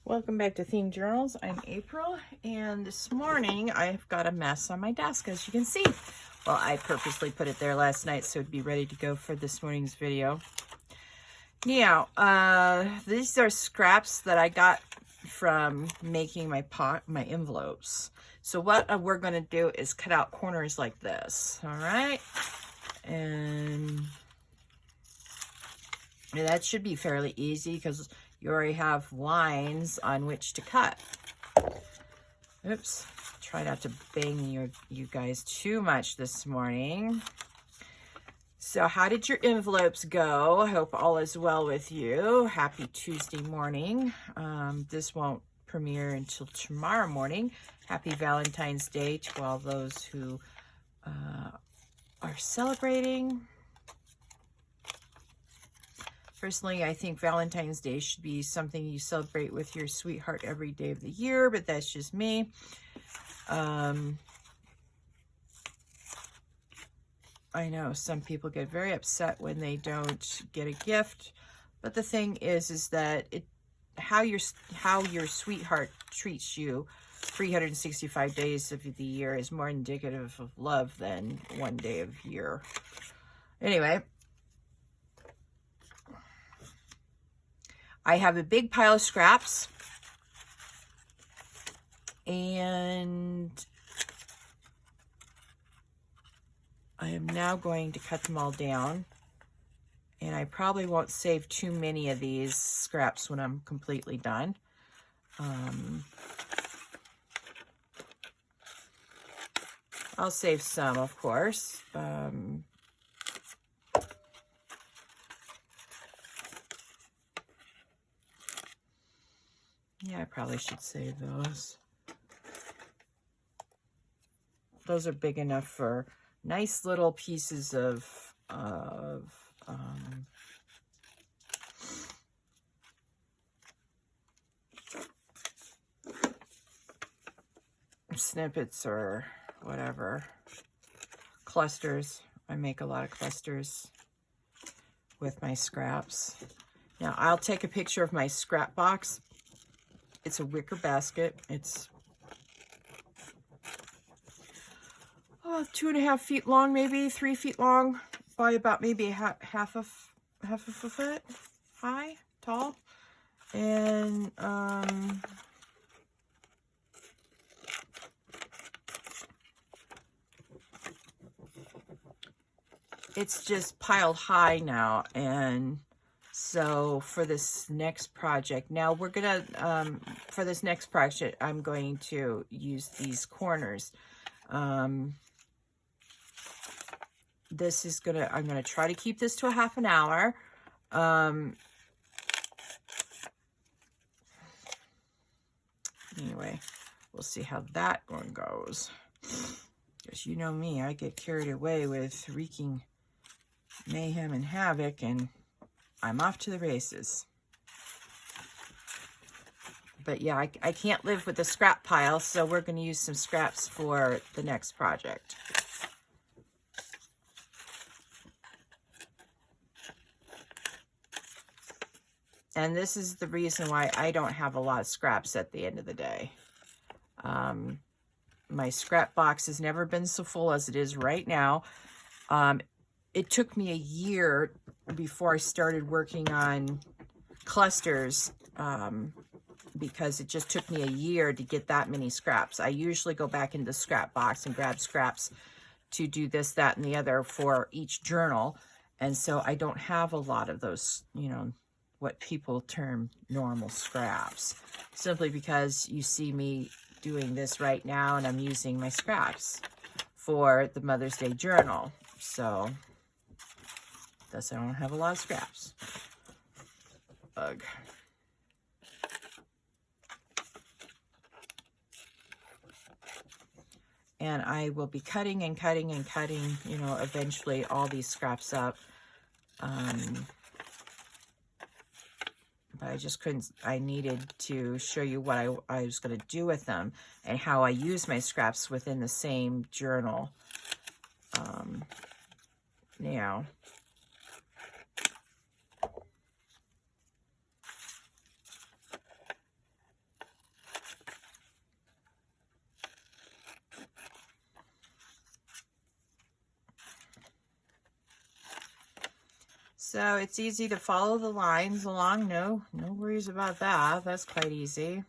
Welcome back to Theme Journals. I'm April, and this morning I've got a mess on my desk, as you can see. Well, I purposely put it there last night so it'd be ready to go for this morning's video. Now, these are scraps that I got from making my envelopes. So what we're going to do is cut out corners like this, all right? And that should be fairly easy because you already have lines on which to cut. Oops, try not to bang you guys too much this morning. So how did your envelopes go? I hope all is well with you. Happy Tuesday morning. This won't premiere until tomorrow morning. Happy Valentine's Day to all those who are celebrating. Personally, I think Valentine's Day should be something you celebrate with your sweetheart every day of the year, but that's just me. I know some people get very upset when they don't get a gift, but the thing is that how your sweetheart treats you 365 days of the year is more indicative of love than one day of year. Anyway, I have a big pile of scraps, and I am now going to cut them all down, and I probably won't save too many of these scraps when I'm completely done. I'll save some, of course. Yeah, I probably should save those. Those are big enough for nice little pieces of snippets or whatever. Clusters. I make a lot of clusters with my scraps. Now, I'll take a picture of my scrap box. It's a wicker basket. It's 2.5 feet long, maybe 3 feet long, by about maybe half of a foot high, tall, and it's just piled high now. And so for this next project, now we're gonna, for this next project, I'm going to use these corners. This is I'm gonna try to keep this to a half an hour. Anyway, we'll see how that one goes. Because you know me, I get carried away with wreaking mayhem and havoc, and I'm off to the races. But yeah, I can't live with the scrap pile, so we're going to use some scraps for the next project. And this is the reason why I don't have a lot of scraps at the end of the day. My scrap box has never been so full as it is right now. It took me a year before I started working on clusters, because it just took me a year to get that many scraps. I usually go back into the scrap box and grab scraps to do this, that, and the other for each journal. And so I don't have a lot of those, you know, what people term normal scraps, simply because you see me doing this right now and I'm using my scraps for the Mother's Day journal. So thus I don't have a lot of scraps. Ugh. And I will be cutting and cutting and cutting, you know, eventually all these scraps up. But I just couldn't, I needed to show you what I was going to do with them and how I use my scraps within the same journal. Now, So it's easy to follow the lines along. No worries about that. That's quite easy.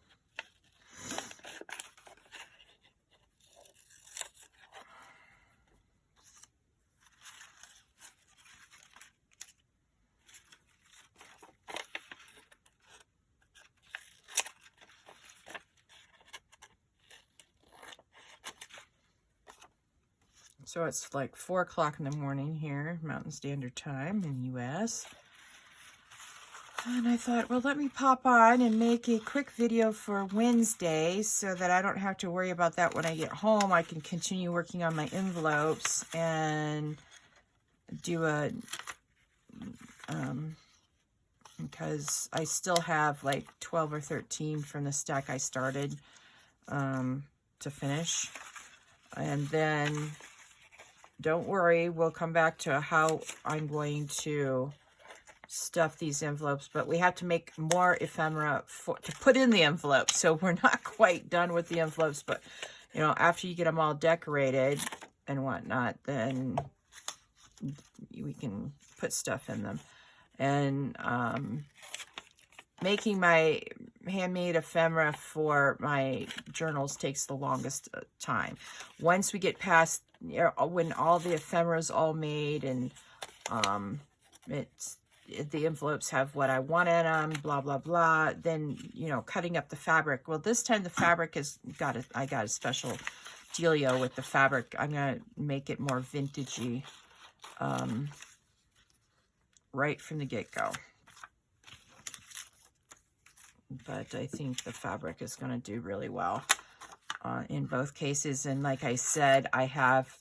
So it's like 4 o'clock in the morning here, Mountain Standard Time in US. And I thought, well, let me pop on and make a quick video for Wednesday so that I don't have to worry about that when I get home. I can continue working on my envelopes and do a, because I still have like 12 or 13 from the stack I started to finish. And then, don't worry, we'll come back to how I'm going to stuff these envelopes, but we have to make more ephemera to put in the envelope. So we're not quite done with the envelopes, but you know, after you get them all decorated and whatnot, then we can put stuff in them. And making my handmade ephemera for my journals takes the longest time. Once we get past, you know, when all the ephemera's all made and the envelopes have what I want in them, blah, blah, blah, then, you know, cutting up the fabric. Well, this time the fabric has got I got a special dealio with the fabric. I'm going to make it more vintagey right from the get-go. But I think the fabric is going to do really well in both cases. And like I said, I have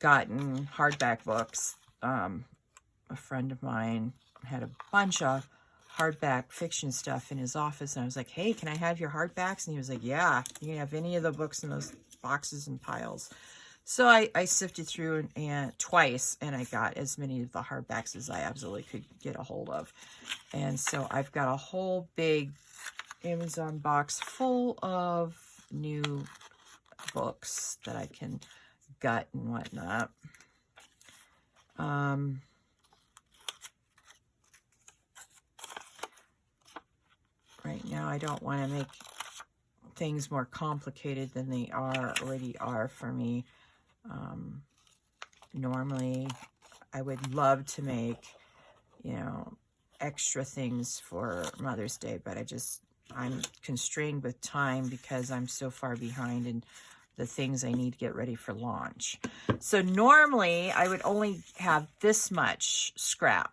gotten hardback books. A friend of mine had a bunch of hardback fiction stuff in his office, and I was like, hey, can I have your hardbacks? And he was like, yeah, you can have any of the books in those boxes and piles. So I sifted through and twice, and I got as many of the hardbacks as I absolutely could get a hold of. And so I've got a whole big Amazon box full of new books that I can gut and whatnot. Right now, I don't want to make things more complicated than they already are for me. Normally, I would love to make, you know, extra things for Mother's Day, but I'm constrained with time because I'm so far behind in the things I need to get ready for launch. So normally, I would only have this much scrap.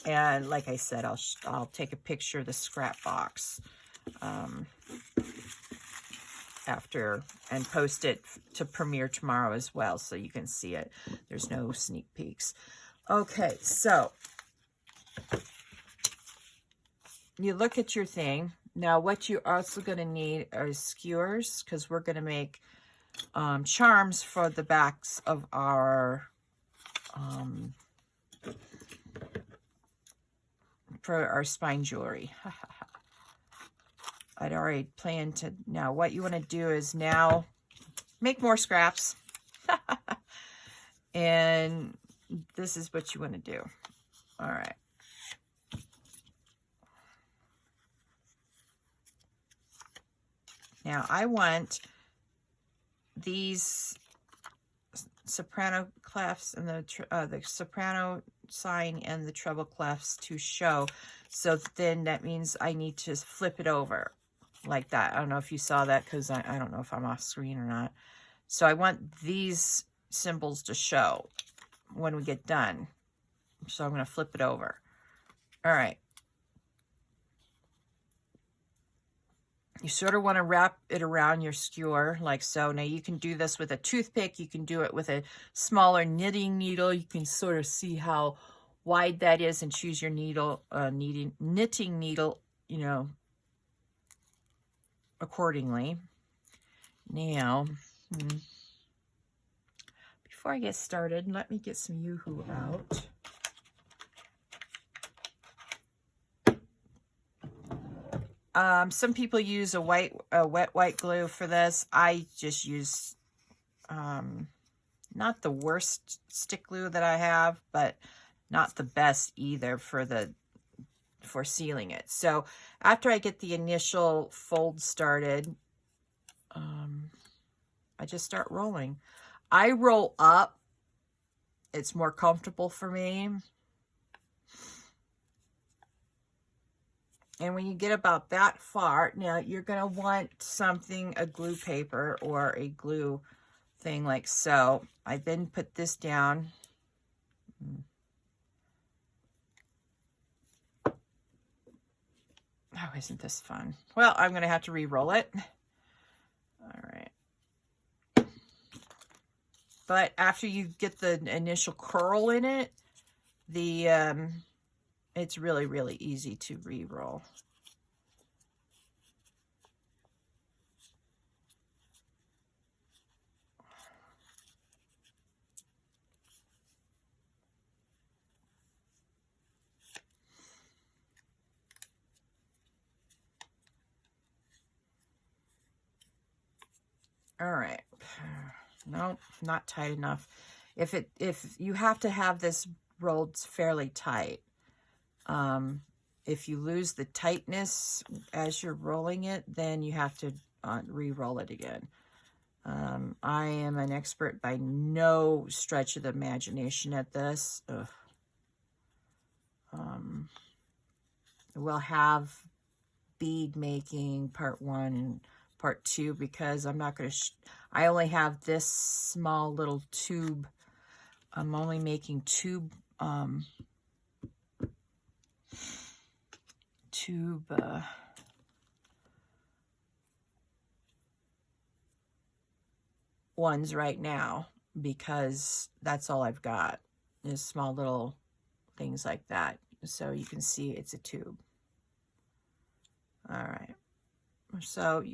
And like I said, I'll take a picture of the scrap box after and post it to premiere tomorrow as well, so you can see it. There's no sneak peeks. Okay, so you look at your thing. Now what you're also going to need are skewers, because we're going to make charms for the backs of our spine jewelry. I'd already planned to. Now what you want to do is now make more scraps. And this is what you want to do. All right. Now I want these soprano clefs and the soprano sign and the treble clefs to show. So then that means I need to flip it over like that. I don't know if you saw that, because I don't know if I'm off screen or not. So I want these symbols to show when we get done. So I'm going to flip it over. All right. You sort of want to wrap it around your skewer like so. Now you can do this with a toothpick. You can do it with a smaller knitting needle. You can sort of see how wide that is and choose your needle, knitting needle, you know, accordingly. Now, before I get started, let me get some Yoo-Hoo out. Some people use a wet white glue for this. I just use not the worst stick glue that I have, but not the best either for sealing it. So after I get the initial fold started, I just start rolling. I roll up. It's more comfortable for me. And when you get about that far, now you're going to want something, a glue paper or a glue thing like so. I then put this down. Oh, isn't this fun? Well, I'm going to have to re-roll it. All right. But after you get the initial curl in it, it's really, really easy to re-roll. All right. Nope, not tight enough. If you have to have this rolled fairly tight. If you lose the tightness as you're rolling it, then you have to re-roll it again. I am an expert by no stretch of the imagination at this. We'll have bead making part 1 and part 2 because I'm not going to, I only have this small little tube. I'm only making tube ones right now because that's all I've got is small little things like that. So you can see it's a tube. All right. So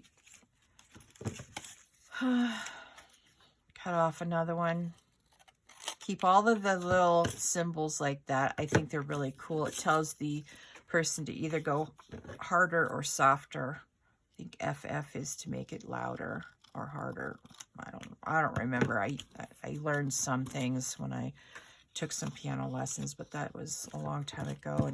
cut off another one. Keep all of the little symbols like that. I think they're really cool. It tells the person to either go harder or softer. I think FF is to make it louder or harder. I don't remember. I learned some things when I took some piano lessons, but that was a long time ago.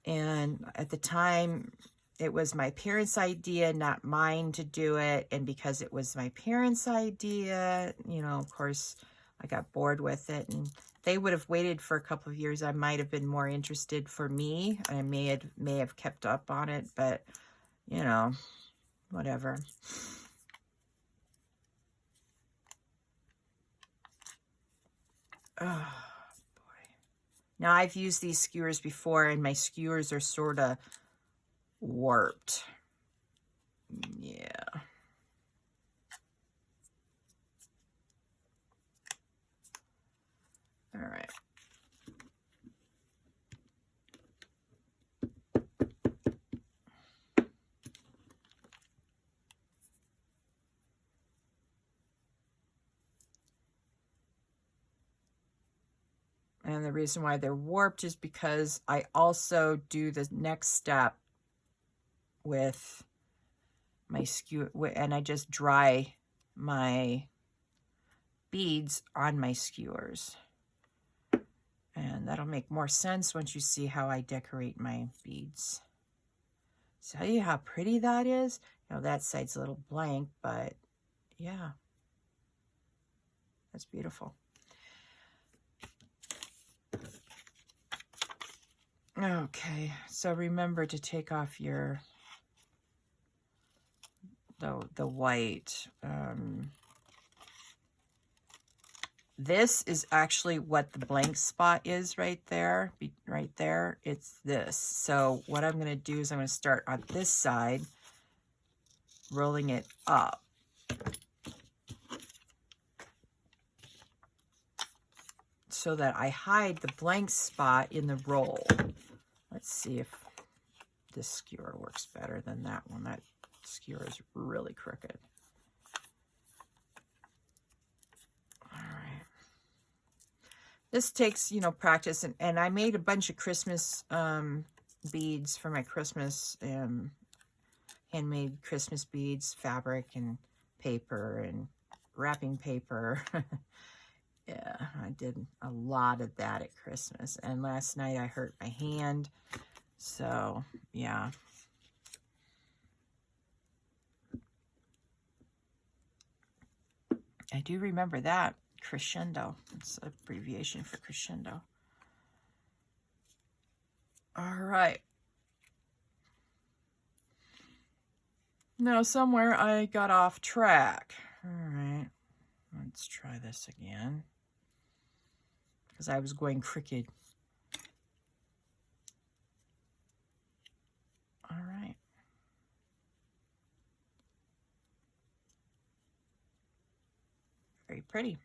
And at the time, it was my parents' idea, not mine to do it. And because it was my parents' idea, you know, of course, I got bored with it. And they would have waited for a couple of years. I might have been more interested for me. I may have kept up on it, but, you know, whatever. Oh, boy. Now, I've used these skewers before, and my skewers are sort of warped. Yeah. All right. And the reason why they're warped is because I also do the next step with my skewer, and I just dry my beads on my skewers. And that'll make more sense once you see how I decorate my beads. See how pretty that is? You know, that side's a little blank, but yeah, that's beautiful. Okay, so remember to take off your the white. This is actually what the blank spot is right there. Right there, it's this. So what I'm going to do is I'm going to start on this side, rolling it up. So that I hide the blank spot in the roll. Let's see if this skewer works better than that one. That skewer is really crooked. All right. This takes, you know, practice. And I made a bunch of Christmas beads for my Christmas, handmade Christmas beads, fabric and paper and wrapping paper. Yeah, I did a lot of that at Christmas. And last night I hurt my hand. So, yeah. I do remember that. Crescendo. It's an abbreviation for crescendo. All right. Now, somewhere I got off track. All right. Let's try this again. Because I was going crooked. All right. Very pretty.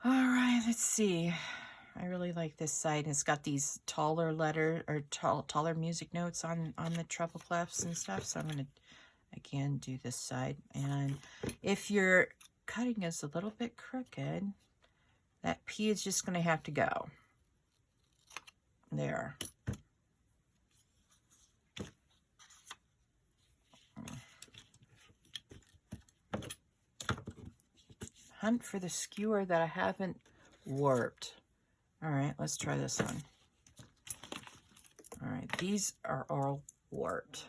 All right, let's see. I really like this side. It's got these taller letter or taller music notes on the treble clefs and stuff. So I'm going to again do this side. And if your cutting is a little bit crooked, that P is just going to have to go. There. Hunt for the skewer that I haven't warped. All right, let's try this one. All right, these are all warped.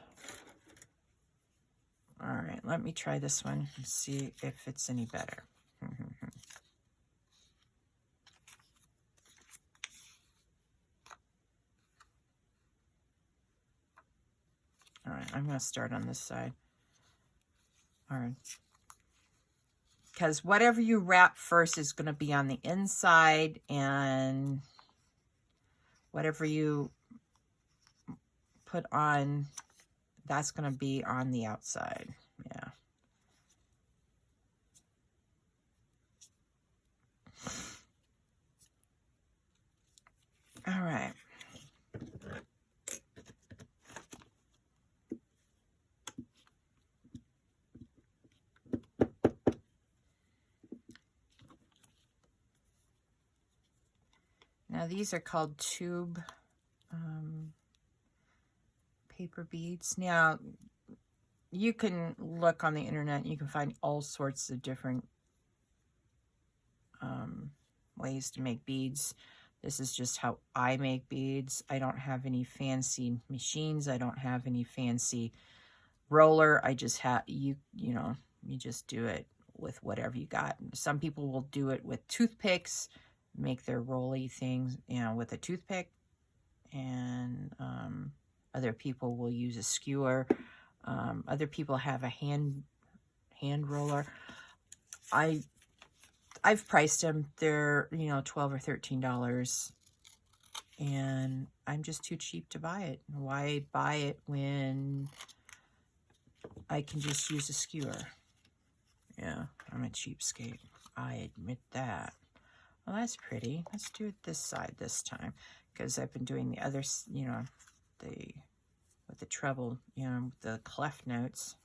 All right, let me try this one and see if it's any better. All right, I'm going to start on this side. All right. Because whatever you wrap first is going to be on the inside, and whatever you put on, that's going to be on the outside. Yeah. All right. Now these are called tube paper beads. Now you can look on the internet. You can find all sorts of different ways to make beads. This is just how I make beads. I don't have any fancy machines. I don't have any fancy roller. I just have, you know, you just do it with whatever you got. Some people will do it with toothpicks, make their rolly things, you know, with a toothpick. And other people will use a skewer. Other people have a hand roller. I've priced them. They're, you know, $12 or $13. And I'm just too cheap to buy it. Why buy it when I can just use a skewer? Yeah, I'm a cheapskate. I admit that. Well, that's pretty. Let's do it this side this time, because I've been doing the other, you know, with the treble, you know, the clef notes.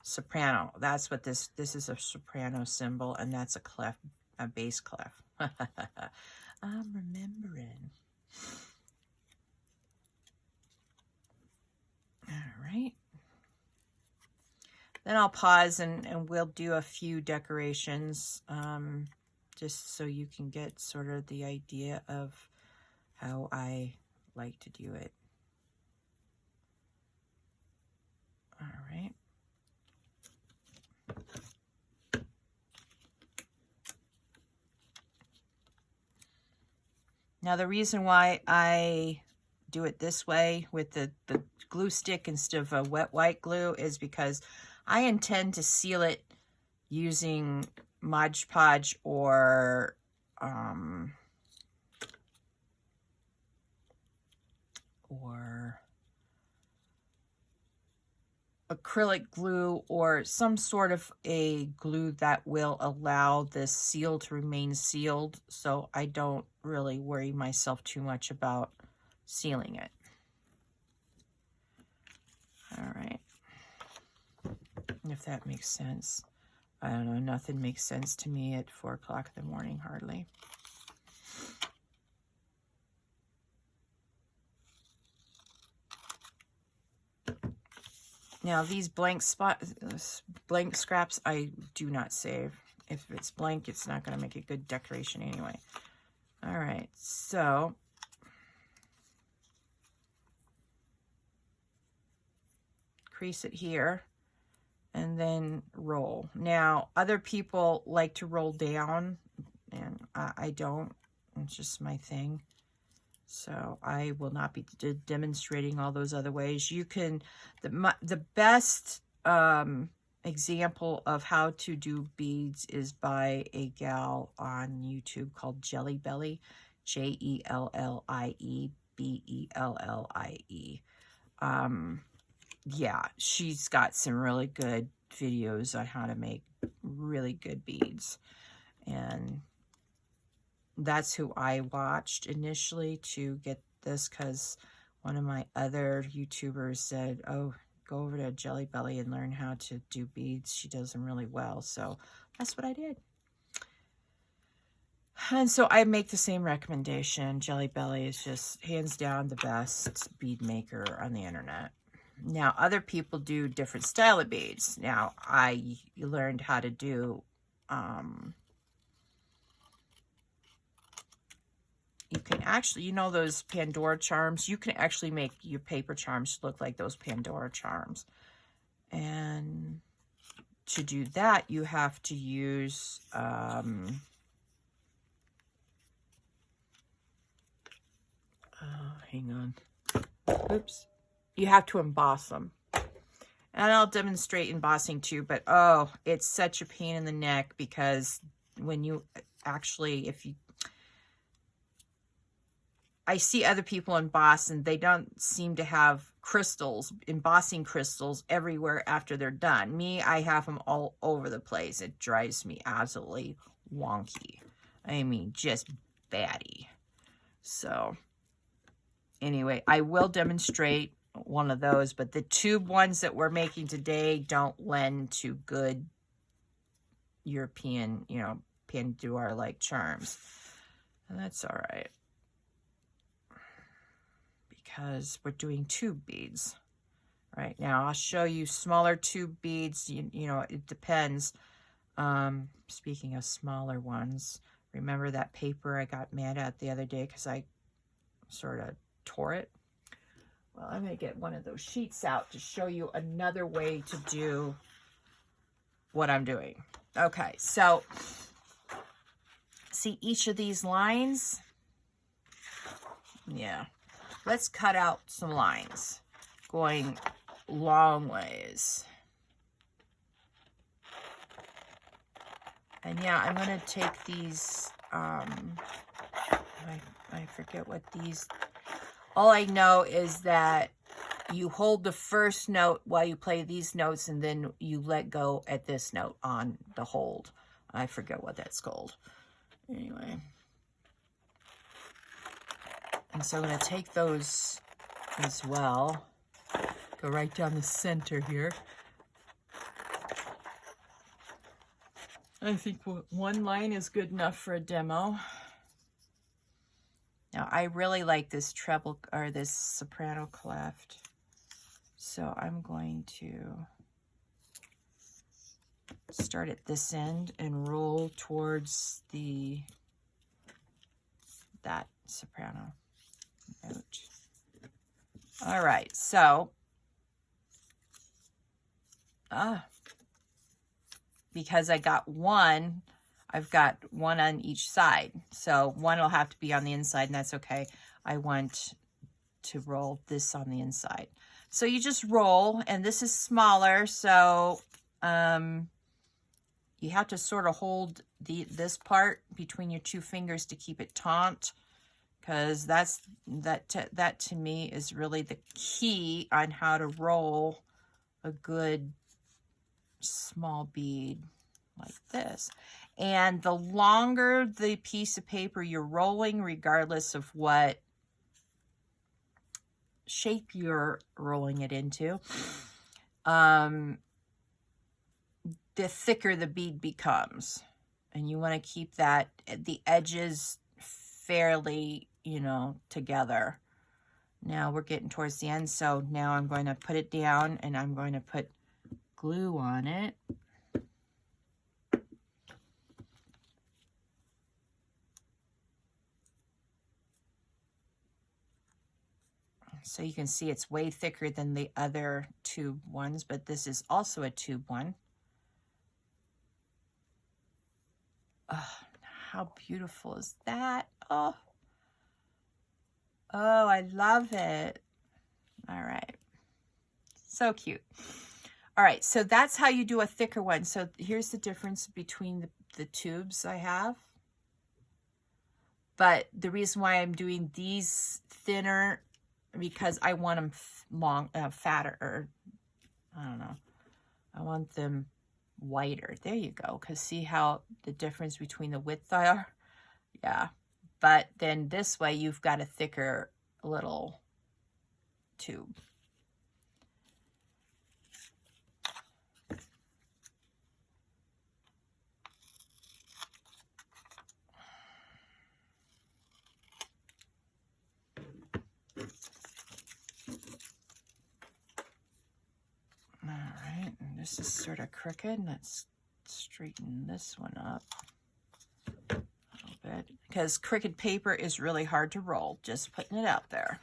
Soprano. That's what this is, a soprano symbol, and that's a clef, a bass clef. I'm remembering. All right. Then I'll pause and we'll do a few decorations, just so you can get sort of the idea of how I like to do it. All right. Now the reason why I do it this way with the glue stick instead of a wet white glue is because I intend to seal it using Mod Podge or acrylic glue, or some sort of a glue that will allow this seal to remain sealed, so I don't really worry myself too much about sealing it. All right, if that makes sense. I don't know, nothing makes sense to me at 4 o'clock in the morning, hardly. Now these blank scraps I do not save. If it's blank, it's not going to make a good decoration anyway. All right, so crease it here and then roll. Now, other people like to roll down, and I don't. It's just my thing. So I will not be demonstrating all those other ways. You can, the best example of how to do beads is by a gal on YouTube called Jelly Belly, JELLIEBELLIE. Yeah, she's got some really good videos on how to make really good beads. And that's who I watched initially to get this, because one of my other YouTubers said, oh, go over to Jelly Belly and learn how to do beads. She does them really well. So that's what I did. And so I make the same recommendation. Jelly Belly is just hands down the best bead maker on the internet. Now, other people do different style of beads. Now, I learned how to do, you can actually, you know those Pandora charms? You can actually make your paper charms look like those Pandora charms. And to do that, you have to use, hang on. Oops. You have to emboss them. And I'll demonstrate embossing too, but oh, it's such a pain in the neck, because when you actually, I see other people emboss and they don't seem to have crystals, embossing crystals everywhere after they're done. Me, I have them all over the place. It drives me absolutely wonky. I mean, just batty. So anyway, I will demonstrate one of those, but the tube ones that we're making today don't lend to good European, you know, Pandora-like charms. And that's all right, because we're doing tube beads right now. I'll show you smaller tube beads. You know, it depends. Speaking of smaller ones, remember that paper I got mad at the other day because I sort of tore it? Well, I'm going to get one of those sheets out to show you another way to do what I'm doing. Okay, so see each of these lines? Yeah. Let's cut out some lines going long ways. And yeah, I'm going to take these, I forget what these, all I know is that you hold the first note while you play these notes, and then you let go at this note on the hold. I forget what that's called. Anyway. And so I'm going to take those as well. Go right down the center here. I think one line is good enough for a demo. Now, I really like this treble, or this soprano clef. So I'm going to start at this end and roll towards that soprano note. All right, so because I got one, I've got one on each side. So one will have to be on the inside, and that's okay. I want to roll this on the inside. So you just roll, and this is smaller, so you have to sort of hold this part between your two fingers to keep it taut, because that to me is really the key on how to roll a good small bead like this. And the longer the piece of paper you're rolling, regardless of what shape you're rolling it into, the thicker the bead becomes. And you want to keep that, the edges fairly, you know, together. Now we're getting towards the end, so now I'm going to put it down and I'm going to put glue on it. So you can see it's way thicker than the other tube ones, but this is also a tube one. Oh, how beautiful is that? Oh, I love it. All right. So cute. All right, so that's how you do a thicker one. So here's the difference between the tubes I have. But the reason why I'm doing these thinner, because I want them long, fatter, or I don't know. I want them wider. There you go. Because see how the difference between the width are? Yeah. But then this way you've got a thicker little tube. All right, and this is sort of crooked. Let's straighten this one up a little bit, because crooked paper is really hard to roll, just putting it out there.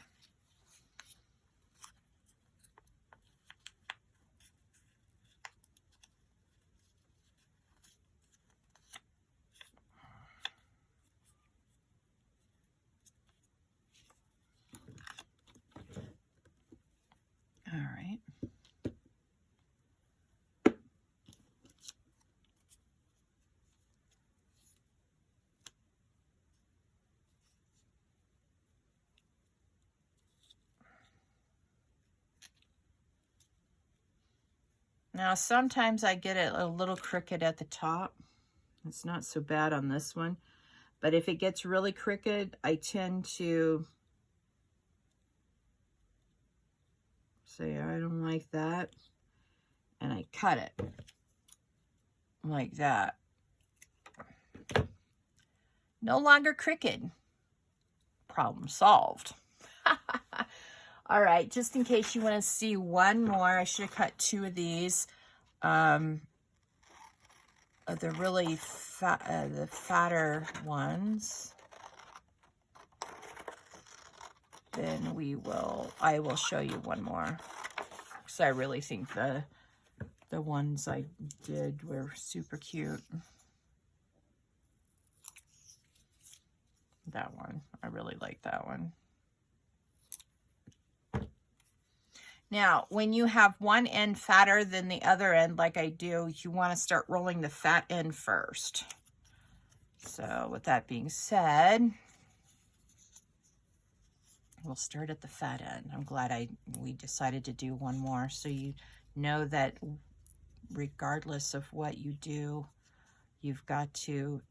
All right. Now, sometimes I get it a little crooked at the top. It's not so bad on this one. But if it gets really crooked, I tend to say, I don't like that. And I cut it like that. No longer crooked. Problem solved. All right, just in case you want to see one more, I should have cut two of these. The really fat, the fatter ones. Then I will show you one more. Because I really think the ones I did were super cute. That one, I really like that one. Now, when you have one end fatter than the other end, like I do, you want to start rolling the fat end first. So with that being said, we'll start at the fat end. I'm glad we decided to do one more, so you know that regardless of what you do, you've got to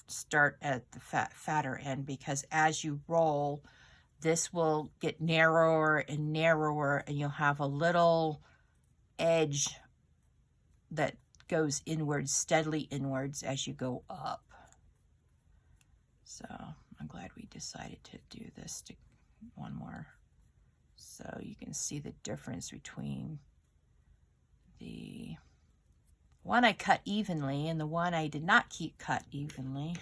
start at the fatter end, because as you roll, this will get narrower and narrower, and you'll have a little edge that goes inwards, steadily inwards as you go up. So I'm glad we decided to do this one more, so you can see the difference between the one I cut evenly and the one I did not cut evenly.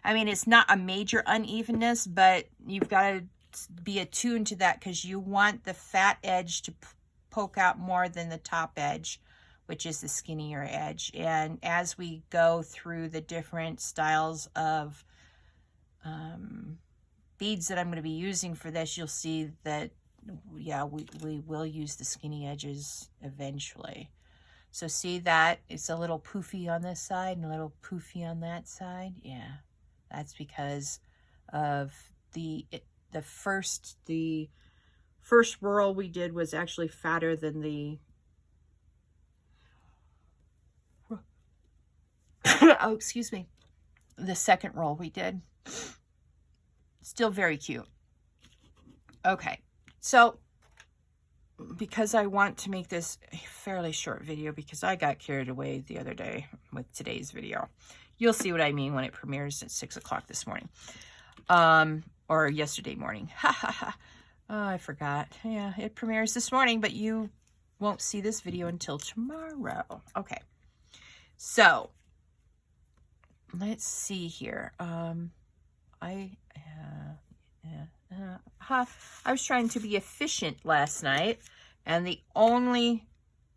I mean, it's not a major unevenness, but you've got to be attuned to that, because you want the fat edge to poke out more than the top edge, which is the skinnier edge. And as we go through the different styles of beads that I'm going to be using for this, you'll see that, yeah, we will use the skinny edges eventually. So see that it's a little poofy on this side and a little poofy on that side. Yeah, that's because of the first roll we did was actually fatter than the oh, excuse me, the second roll we did. Still very cute. Okay, so because I want to make this a fairly short video because I got carried away the other day with today's video. You'll see what I mean when it premieres at 6 o'clock this morning. Or yesterday morning. Ha ha ha. Oh, I forgot. Yeah, it premieres this morning, but you won't see this video until tomorrow. Okay. So, let's see here. I was trying to be efficient last night, and the only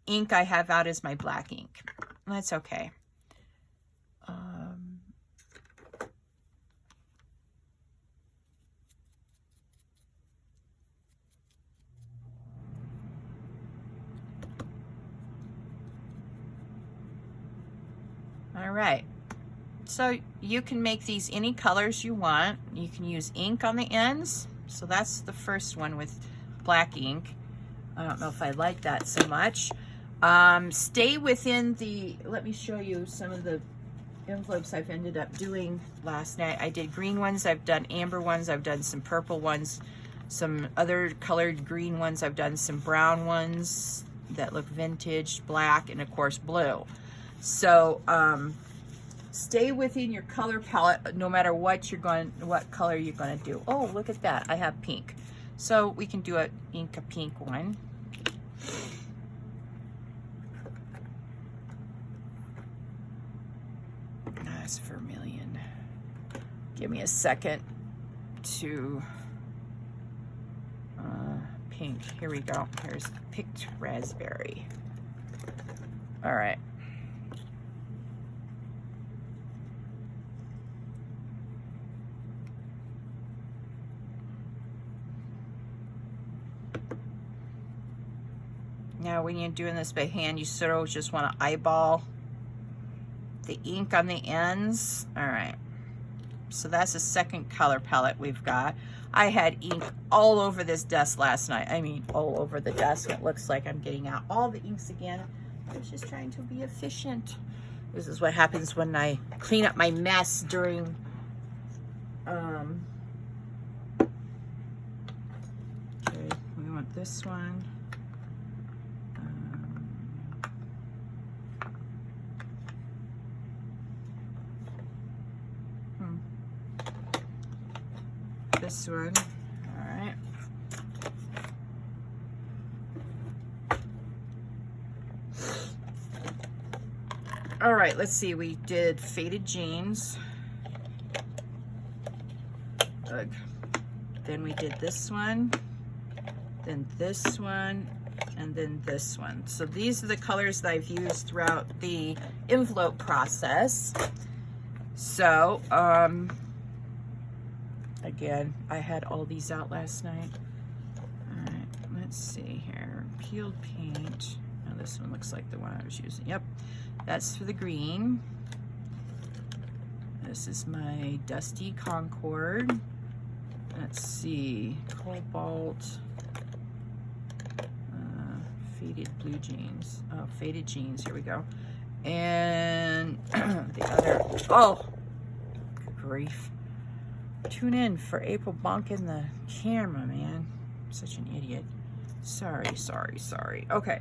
ink I have out is my black ink. That's okay. All right. So you can make these any colors you want. You can use ink on the ends. So that's the first one with black ink. I don't know if I like that so much. Stay within the, let me show you some of the envelopes I've ended up doing last night. I did green ones, I've done amber ones, I've done some purple ones, some other colored green ones, I've done some brown ones that look vintage, black, and of course blue. So stay within your color palette no matter what color you're going to do. Oh, look at that. I have pink. So we can do a pink one. That's vermilion. Give me a second to pink. Here we go. Here's picked raspberry. All right. Now, when you're doing this by hand, you sort of just want to eyeball the ink on the ends. All right. So that's the second color palette we've got. I had ink all over this desk last night. I mean, all over the desk. It looks like I'm getting out all the inks again. I was just trying to be efficient. This is what happens when I clean up my mess during okay, we want this one. This one. All right. All right, let's see. We did faded jeans. Ugh. Then we did this one, then this one, and then this one. So these are the colors that I've used throughout the envelope process. So, again, I had all these out last night. All right, let's see here. Peeled paint. Now this one looks like the one I was using. Yep, that's for the green. This is my Dusty Concord. Let's see, Cobalt, faded blue jeans. Oh, faded jeans, here we go. And the other, oh, good grief. Tune in for April bonking the camera, man. I'm such an idiot. Sorry. Okay,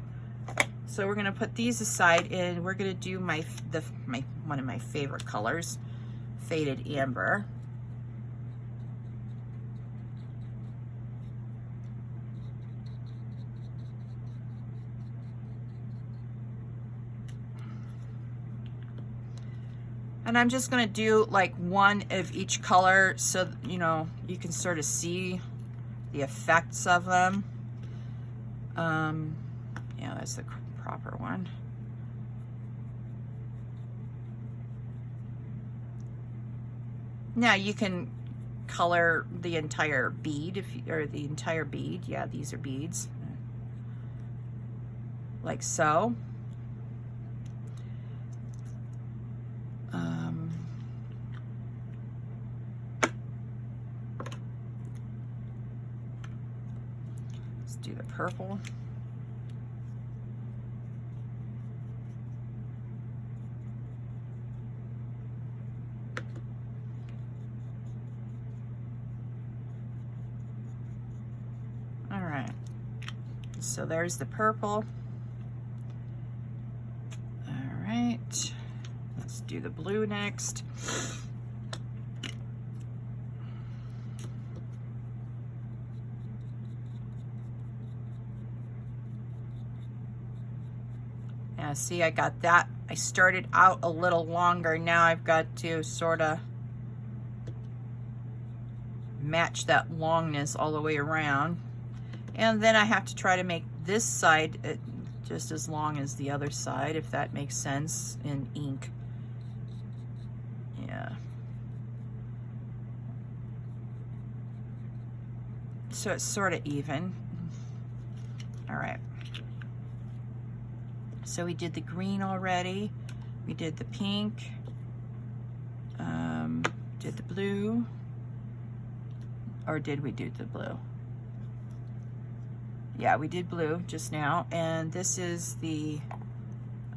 so we're gonna put these aside, and we're gonna do my one of my favorite colors, faded amber. And I'm just going to do like one of each color so, you know, you can sort of see the effects of them. Yeah, that's the proper one. Now you can color the entire bead, or the entire bead. Yeah, these are beads. Like so. Do the purple. All right. So there's the purple. All right, let's do the blue next. Yeah, see, I got that. I started out a little longer. Now I've got to sort of match that longness all the way around. And then I have to try to make this side just as long as the other side, if that makes sense, in ink. Yeah. So it's sort of even. All right. So we did the green already. We did the pink. Did the blue. Or did we do the blue? Yeah, we did blue just now. And this is the,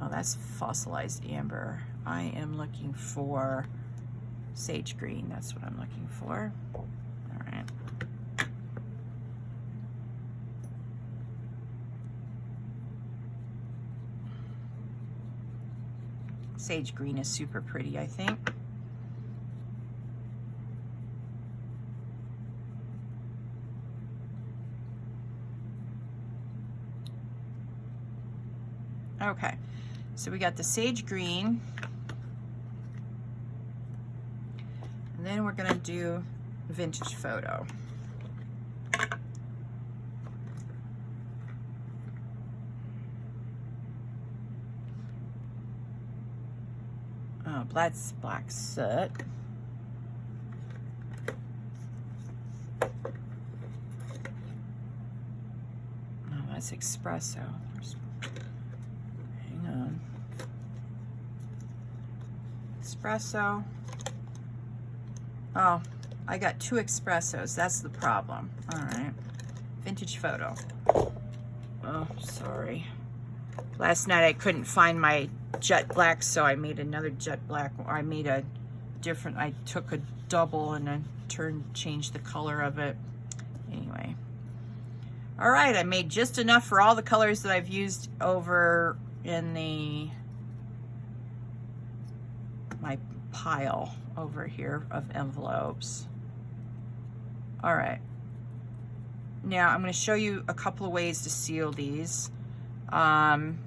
oh, that's fossilized amber. I am looking for sage green. That's what I'm looking for. All right. Sage green is super pretty, I think. Okay, so we got the sage green, and then we're gonna do vintage photo. Oh, that's black soot. Oh, that's espresso. Hang on. Espresso. Oh, I got 2 espressos. That's the problem. All right. Vintage photo. Oh, sorry. Last night I couldn't find my jet black, so I made another jet black. I made a different, I took a double and then changed the color of it. Anyway. All right, I made just enough for all the colors that I've used over in my pile over here of envelopes. All right. Now I'm going to show you a couple of ways to seal these. I'm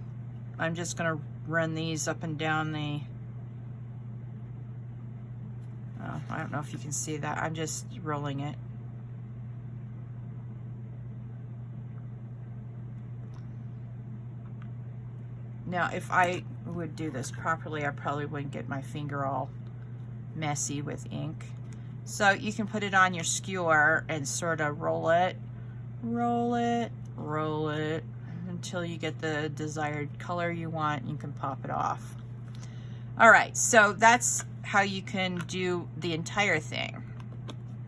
just going to run these up and down the, oh, I don't know if you can see that. I'm just rolling it. Now, if I would do this properly, I probably wouldn't get my finger all messy with ink. So you can put it on your skewer and sort of roll it, roll it, roll it, until you get the desired color you want. You can pop it off. All right, so that's how you can do the entire thing.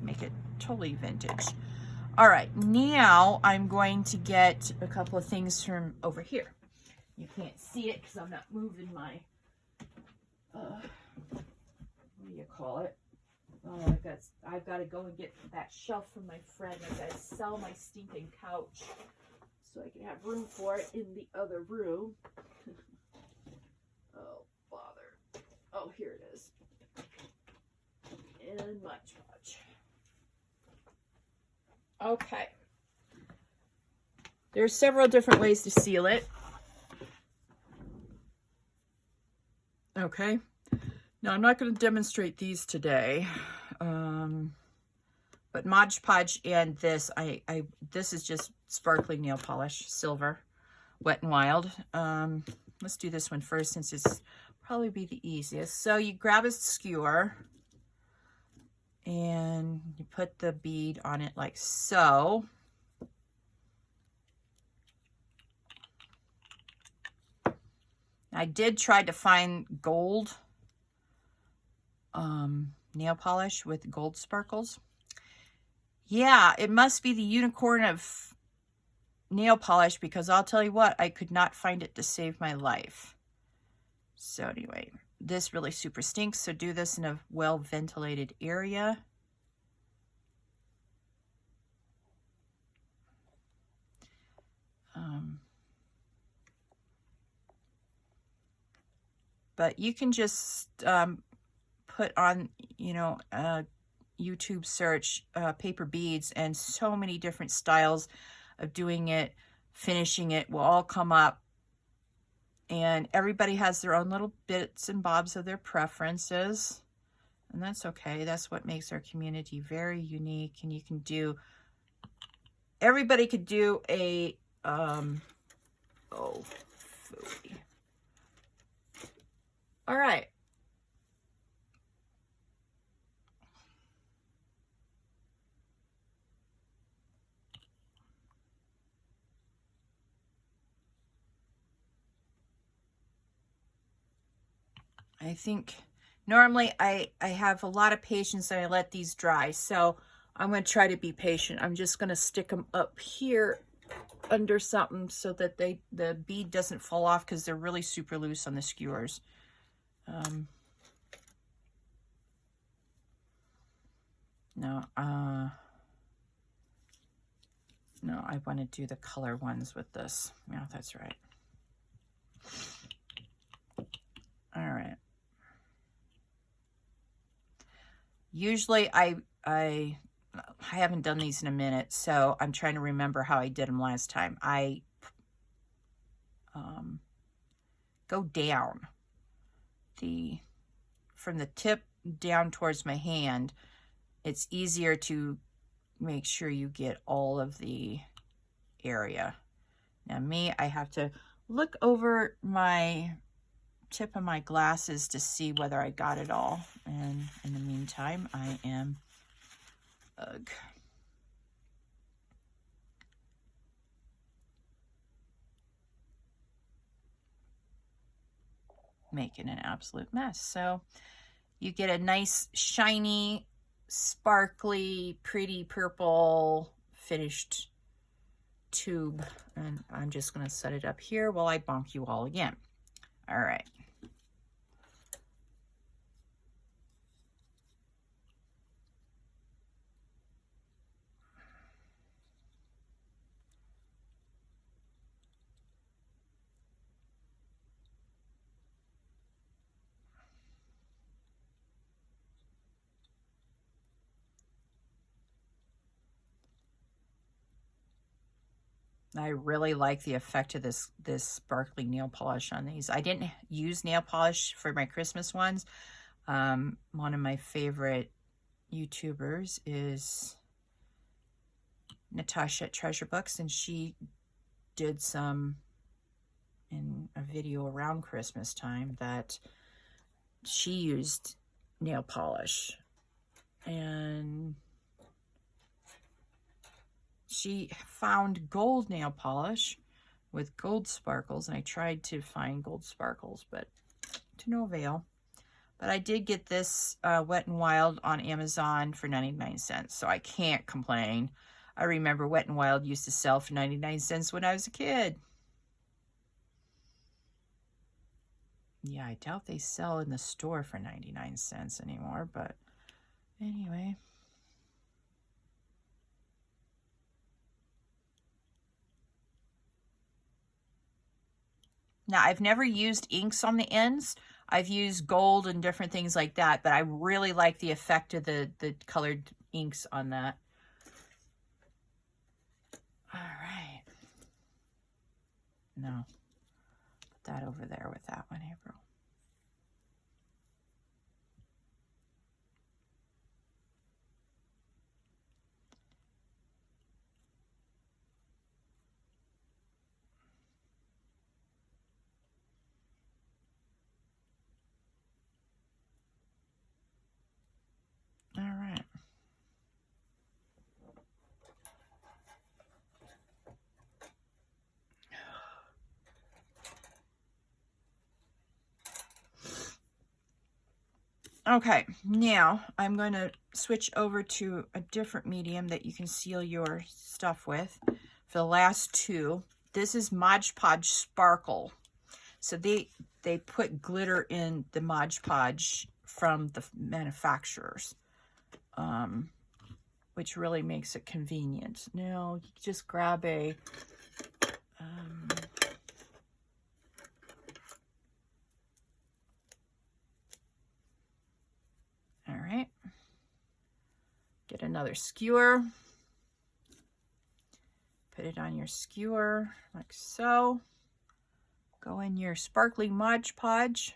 Make it totally vintage. All right, now I'm going to get a couple of things from over here. You can't see it because I'm not moving my, what do you call it? Oh, I've got to go and get that shelf from my friend. I've got to sell my stinking couch so I can have room for it in the other room. Oh, bother. Oh, here it is. And much. Okay. There's several different ways to seal it. Okay. Now I'm not going to demonstrate these today. But Mod Podge and this, this is just sparkling nail polish, silver, Wet n Wild. Let's do this one first since it's probably be the easiest. So you grab a skewer and you put the bead on it like so. I did try to find gold nail polish with gold sparkles. Yeah, it must be the unicorn of nail polish, because I'll tell you what, I could not find it to save my life. So anyway, this really super stinks, so do this in a well-ventilated area. But you can just put on, you know, YouTube search paper beads, and so many different styles of doing it, finishing it will all come up. And everybody has their own little bits and bobs of their preferences. And that's okay. That's what makes our community very unique. And you can do, everybody could do a, oh, phooey. All right. I think normally I have a lot of patience and I let these dry. So I'm going to try to be patient. I'm just going to stick them up here under something so that the bead doesn't fall off, because they're really super loose on the skewers. No, I want to do the color ones with this. Yeah, that's right. All right. Usually I haven't done these in a minute, so I'm trying to remember how I did them last time. I go down from the tip down towards my hand. It's easier to make sure you get all of the area. Now me, I have to look over my tip of my glasses to see whether I got it all. And in the meantime, I am making an absolute mess. So you get a nice, shiny, sparkly, pretty purple finished tube. And I'm just going to set it up here while I bonk you all again. All right. I really like the effect of this sparkly nail polish on these. I didn't use nail polish for my Christmas ones. One of my favorite YouTubers is Natasha at Treasure Books, and she did some in a video around Christmas time that she used nail polish, and she found gold nail polish with gold sparkles, and I tried to find gold sparkles, but to no avail. But I did get this Wet n Wild on Amazon for 99 cents, so I can't complain. I remember Wet n Wild used to sell for 99 cents when I was a kid. Yeah, I doubt they sell in the store for 99 cents anymore, but anyway. Now, I've never used inks on the ends. I've used gold and different things like that, but I really like the effect of the colored inks on that. All right. No, put that over there with that one, April. All right. Okay, now I'm going to switch over to a different medium that you can seal your stuff with. For the last two, this is Mod Podge Sparkle. So they put glitter in the Mod Podge from the manufacturers, which really makes it convenient. Now you just grab a All right. Get another skewer. Put it on your skewer like so. Go in your sparkling Mod Podge.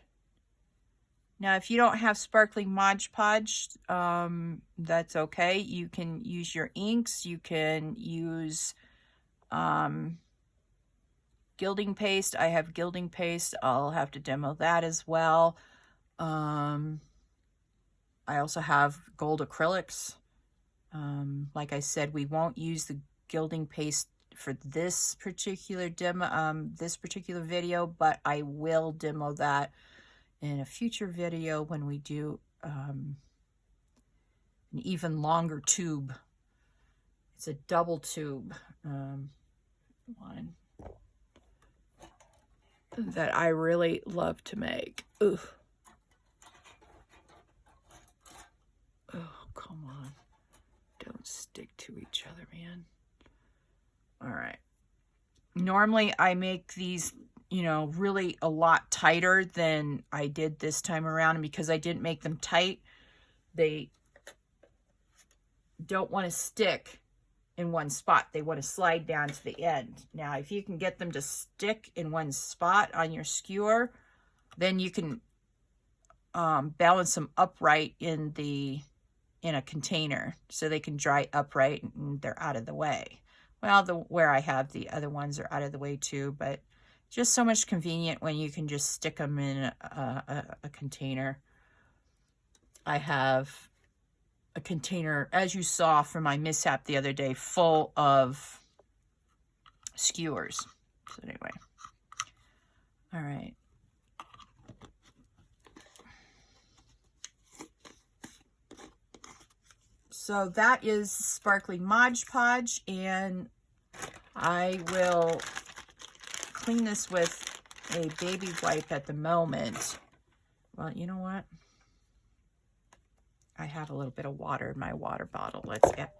Now, if you don't have sparkling Mod Podge, that's okay. You can use your inks. You can use gilding paste. I have gilding paste. I'll have to demo that as well. I also have gold acrylics. Like I said, we won't use the gilding paste for this particular demo, this particular video, but I will demo that in a future video when we do an even longer tube. It's a double tube one that I really love to make. Ooh. Oh, come on. Don't stick to each other, man. All right. Normally I make these, you know, really a lot tighter than I did this time around. And because I didn't make them tight, they don't want to stick in one spot. They want to slide down to the end. Now, if you can get them to stick in one spot on your skewer, then you can balance them upright in a container so they can dry upright and they're out of the way. Well, where I have the other ones are out of the way too, but just so much convenient when you can just stick them in a container. I have a container, as you saw from my mishap the other day, full of skewers. So anyway, all right. So that is sparkling Mod Podge, and I will clean this with a baby wipe at the moment. Well, you know what? I have a little bit of water in my water bottle. Let's get